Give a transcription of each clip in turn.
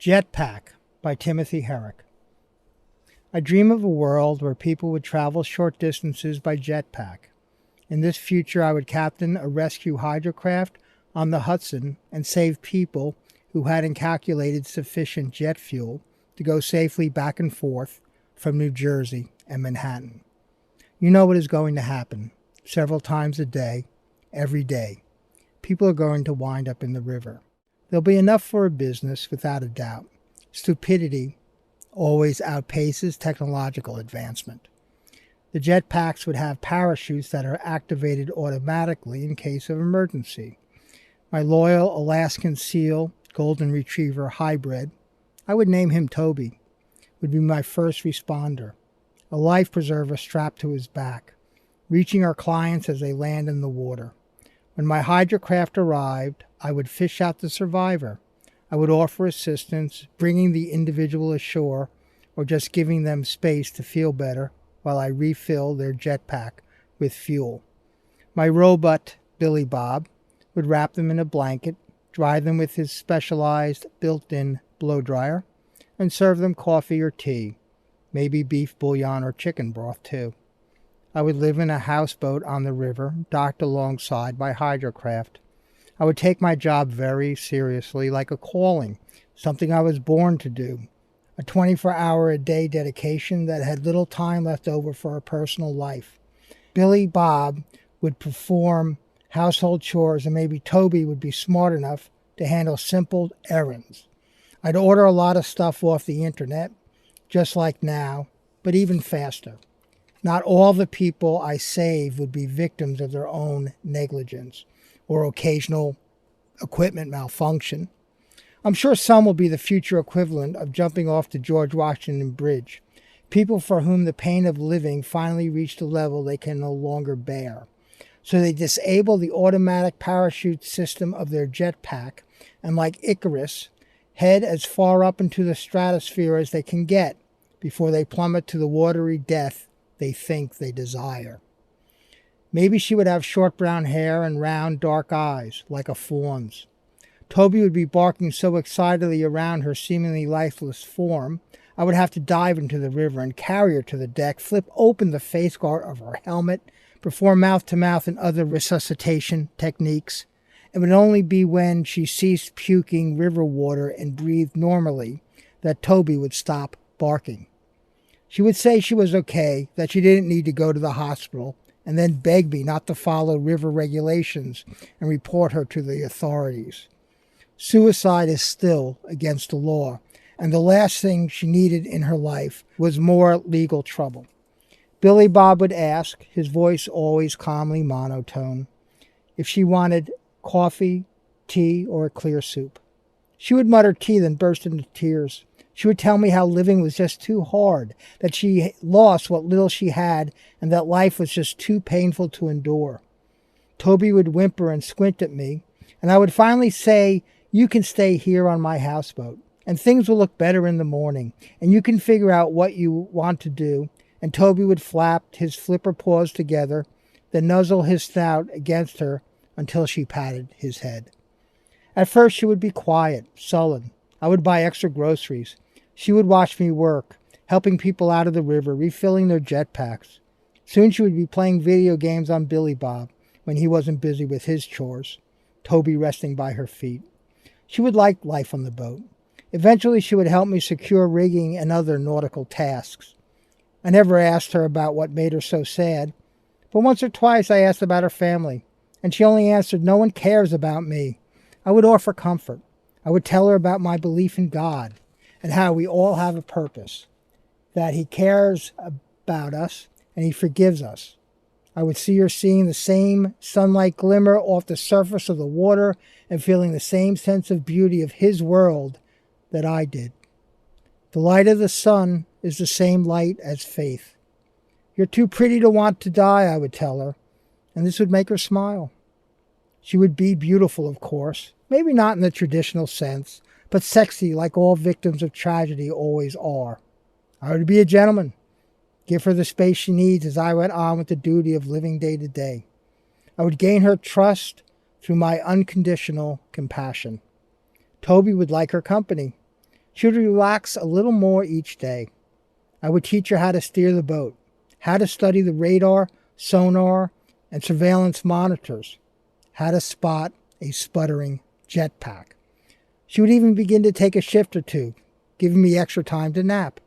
Jetpack by Timothy Herrick. I dream of a world where people would travel short distances by jetpack. In this future, I would captain a rescue hydrocraft on the Hudson and save people who hadn't calculated sufficient jet fuel to go safely back and forth from New Jersey and Manhattan. You know what is going to happen. Several times a day, every day, people are going to wind up in the river. There'll be enough for a business, without a doubt. Stupidity always outpaces technological advancement. The jetpacks would have parachutes that are activated automatically in case of emergency. My loyal Alaskan Seal Golden Retriever hybrid, I would name him Toby, would be my first responder, a life preserver strapped to his back, reaching our clients as they land in the water. When my hydrocraft arrived, I would fish out the survivor. I would offer assistance, bringing the individual ashore, or just giving them space to feel better while I refill their jetpack with fuel. My robot, Billy Bob, would wrap them in a blanket, dry them with his specialized built-in blow dryer, and serve them coffee or tea, maybe beef bouillon or chicken broth too. I would live in a houseboat on the river, docked alongside my hydrocraft. I would take my job very seriously, like a calling, something I was born to do, a 24-hour-a-day dedication that had little time left over for a personal life. Billy Bob would perform household chores, and maybe Toby would be smart enough to handle simple errands. I'd order a lot of stuff off the internet, just like now, but even faster. Not all the people I save would be victims of their own negligence or occasional equipment malfunction. I'm sure some will be the future equivalent of jumping off the George Washington Bridge, people for whom the pain of living finally reached a level they can no longer bear. So they disable the automatic parachute system of their jetpack and, like Icarus, head as far up into the stratosphere as they can get before they plummet to the watery death they think they desire. Maybe she would have short brown hair and round dark eyes, like a fawn's. Toby would be barking so excitedly around her seemingly lifeless form, I would have to dive into the river and carry her to the deck, flip open the face guard of her helmet, perform mouth-to-mouth and other resuscitation techniques. It would only be when she ceased puking river water and breathed normally that Toby would stop barking. She would say she was okay, that she didn't need to go to the hospital, and then beg me not to follow river regulations and report her to the authorities. Suicide is still against the law, and the last thing she needed in her life was more legal trouble. Billy Bob would ask, his voice always calmly monotone, if she wanted coffee, tea, or a clear soup. She would mutter tea, then burst into tears. She would tell me how living was just too hard, that she lost what little she had, and that life was just too painful to endure. Toby would whimper and squint at me, and I would finally say, "You can stay here on my houseboat, and things will look better in the morning, and you can figure out what you want to do." And Toby would flap his flipper paws together, then nuzzle his snout against her until she patted his head. At first she would be quiet, sullen. I would buy extra groceries. She would watch me work, helping people out of the river, refilling their jetpacks. Soon she would be playing video games on Billy Bob when he wasn't busy with his chores, Toby resting by her feet. She would like life on the boat. Eventually she would help me secure rigging and other nautical tasks. I never asked her about what made her so sad, but once or twice I asked about her family, and she only answered, "No one cares about me." I would offer comfort. I would tell her about my belief in God and how we all have a purpose, that He cares about us and He forgives us. I would see her seeing the same sunlight glimmer off the surface of the water and feeling the same sense of beauty of His world that I did. The light of the sun is the same light as faith. "You're too pretty to want to die," I would tell her, and this would make her smile. She would be beautiful, of course, maybe not in the traditional sense, but sexy like all victims of tragedy always are. I would be a gentleman, give her the space she needs as I went on with the duty of living day to day. I would gain her trust through my unconditional compassion. Toby would like her company. She would relax a little more each day. I would teach her how to steer the boat, how to study the radar, sonar, and surveillance monitors, how to spot a sputtering jetpack. She would even begin to take a shift or two, giving me extra time to nap.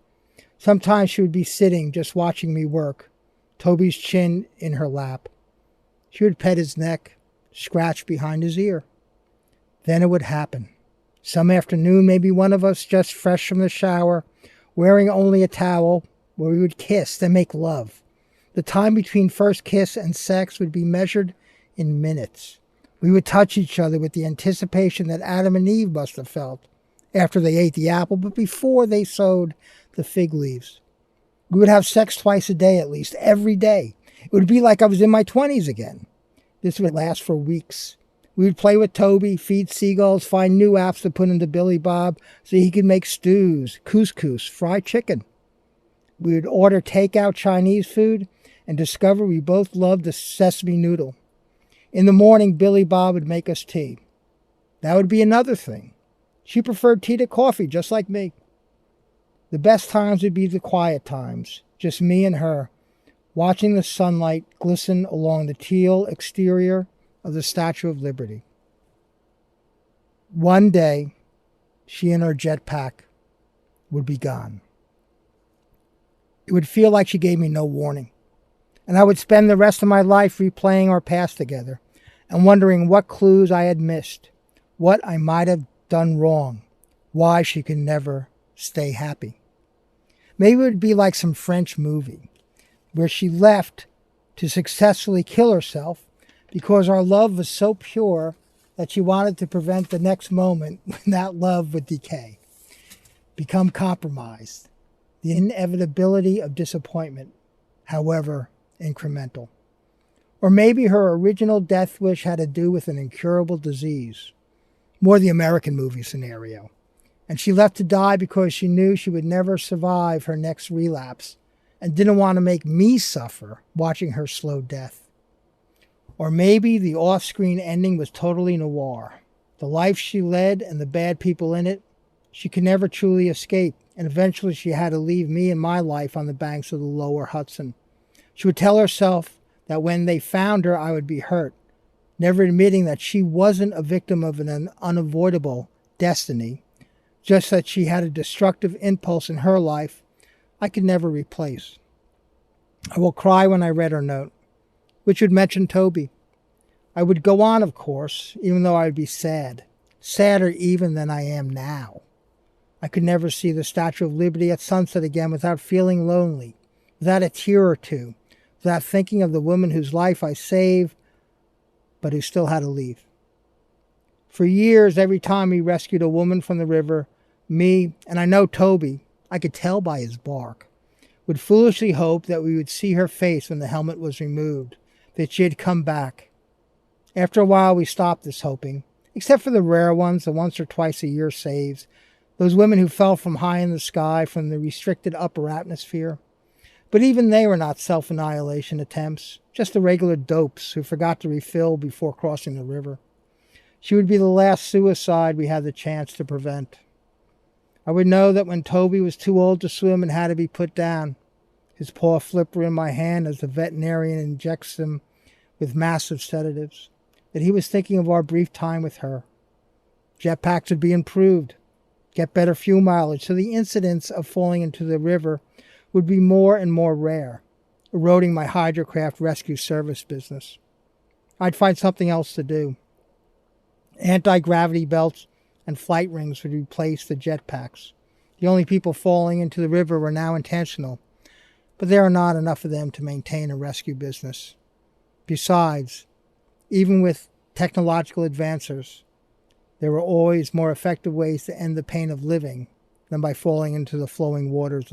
Sometimes she would be sitting, just watching me work, Toby's chin in her lap. She would pet his neck, scratch behind his ear. Then it would happen. Some afternoon, maybe one of us just fresh from the shower, wearing only a towel, where we would kiss, then make love. The time between first kiss and sex would be measured in minutes. We would touch each other with the anticipation that Adam and Eve must have felt after they ate the apple, but before they sowed the fig leaves. We would have sex twice a day at least, every day. It would be like I was in my 20s again. This would last for weeks. We would play with Toby, feed seagulls, find new apps to put into Billy Bob so he could make stews, couscous, fried chicken. We would order takeout Chinese food and discover we both loved the sesame noodle. In the morning, Billy Bob would make us tea. That would be another thing. She preferred tea to coffee, just like me. The best times would be the quiet times, just me and her, watching the sunlight glisten along the teal exterior of the Statue of Liberty. One day, she and her jetpack would be gone. It would feel like she gave me no warning, and I would spend the rest of my life replaying our past together and wondering what clues I had missed, what I might have done wrong, why she could never stay happy. Maybe it would be like some French movie where she left to successfully kill herself because our love was so pure that she wanted to prevent the next moment when that love would decay, become compromised, the inevitability of disappointment, however incremental. Or maybe her original death wish had to do with an incurable disease, more the American movie scenario, and she left to die because she knew she would never survive her next relapse and didn't want to make me suffer watching her slow death. Or maybe the off-screen ending was totally noir. The life she led and the bad people in it, she could never truly escape, and eventually she had to leave me and my life on the banks of the lower Hudson. She would tell herself that when they found her, I would be hurt, never admitting that she wasn't a victim of an unavoidable destiny, just that she had a destructive impulse in her life I could never replace. I will cry when I read her note, which would mention Toby. I would go on, of course, even though I would be sad, sadder even than I am now. I could never see the Statue of Liberty at sunset again without feeling lonely, without a tear or two, without thinking of the woman whose life I saved, but who still had to leave. For years, every time we rescued a woman from the river, me, and I know Toby, I could tell by his bark, would foolishly hope that we would see her face when the helmet was removed, that she had come back. After a while, we stopped this hoping, except for the rare ones, the once or twice a year saves, those women who fell from high in the sky from the restricted upper atmosphere. But even they were not self-annihilation attempts, just the regular dopes who forgot to refill before crossing the river. She would be the last suicide we had the chance to prevent. I would know that when Toby was too old to swim and had to be put down, his paw flipper in my hand as the veterinarian injects him with massive sedatives, that he was thinking of our brief time with her. Jetpacks would be improved, get better fuel mileage, so the incidents of falling into the river would be more and more rare, eroding my hydrocraft rescue service business. I'd find something else to do. Anti-gravity belts and flight rings would replace the jetpacks. The only people falling into the river were now intentional, but there are not enough of them to maintain a rescue business. Besides, even with technological advances, there were always more effective ways to end the pain of living than by falling into the flowing waters of the